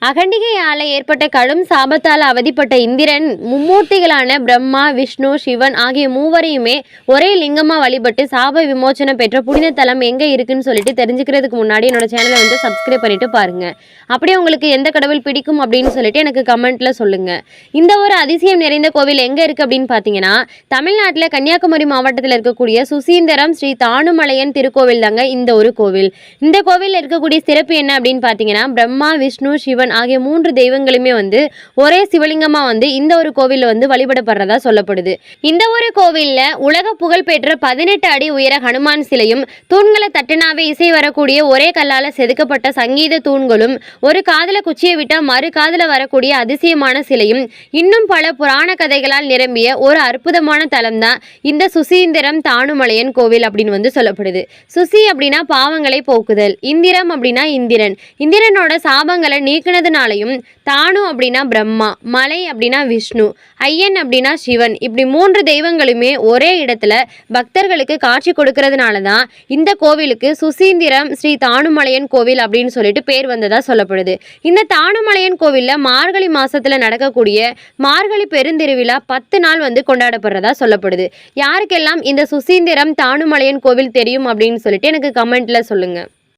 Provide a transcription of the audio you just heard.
அகண்டிகையால் ஏற்பட்ட கடும் சாபத்தால் அவதிப்பட்ட இந்திரன் மும்மூர்த்திகளான பிரம்மா, விஷ்ணு, சிவன் ஆகிய மூவரையுமே ஒரே லிங்கமாக வழிபட்டு சாப விமோச்சனம் பெற்ற புனித தலம் எங்கே இருக்குன்னு சொல்லிட்டு தெரிஞ்சுக்கிறதுக்கு முன்னாடி என்னோட சேனலை வந்து சப்ஸ்கிரைப் பண்ணிட்டு பாருங்க. அப்படியே உங்களுக்கு எந்த கடவுள் பிடிக்கும் அப்படின்னு சொல்லிட்டு எனக்கு கமெண்ட்ல சொல்லுங்க. இந்த ஒரு அதிசயம் நிறைந்த கோவில் எங்க இருக்கு அப்படின்னு பார்த்தீங்கன்னா, தமிழ்நாட்டில் கன்னியாகுமரி மாவட்டத்தில் இருக்கக்கூடிய சுசீந்திரம் ஸ்ரீ தானுமலையன் திருக்கோவில் தாங்க இந்த ஒரு கோவில். இந்த கோவிலில் இருக்கக்கூடிய சிறப்பு என்ன அப்படின்னு பார்த்தீங்கன்னா, பிரம்மா, விஷ்ணு, சிவன் ஆகிய 3 தெய்வங்களுமே வந்து ஒரே சிவலிங்கமா வந்து இந்த ஒரு கோவில்ல வந்து வழிபடப்படுறதா சொல்லப்படுது. இந்த ஒரு கோவில்ல உலக புகழ்பெற்ற 18 அடி உயர ஹனுமான் சிலையும், தூண்களை தட்டினாவே இசை வரக்கூடிய ஒரே கல்லால செதுக்கப்பட்ட சங்கீத தூண்களும், ஒரு காதல குச்சியை விட்டா மறு காதல வரக்கூடிய அதிசயமான சிலையும், இன்னும் பல புராண கதைகளால் நிரம்பிய ஒரு அற்புதமான தலம் தான் இந்த சுசீந்திரம் தானுமலையன் கோவில் அப்படின்னு வந்து சொல்லப்படுது. சுசி அப்படின்னா பாவங்களை போக்குதல், இந்திரம் அப்படின்னா இந்திரன், இந்திரனோட சாபங்களை நீக்கினதுனாலையும், தானு அப்படின்னா பிரம்மா, மலை அப்படின்னா விஷ்ணு, ஐயன் அப்படின்னா சிவன், இப்படி 3 தெய்வங்களுமே ஒரே இடத்துல பக்தர்களுக்கு காட்சி கொடுக்கறதுனால தான் இந்த கோவிலுக்கு சுசீந்திரம் ஸ்ரீ தானுமலையன் கோவில் அப்படின்னு சொல்லிட்டு பேர் வந்ததா சொல்லப்படுது. இந்த தானுமலையன் கோவிலில் மார்கழி மாசத்துல நடக்கக்கூடிய மார்கழி பெருந்திருவிழா 10 நாள் வந்து கொண்டாடப்படுறதா சொல்லப்படுது. யாருக்கெல்லாம் இந்த சுசீந்திரம் தானுமலையன் கோவில் தெரியும் அப்படின்னு சொல்லிட்டு எனக்கு கமெண்ட்ல சொல்லுங்க.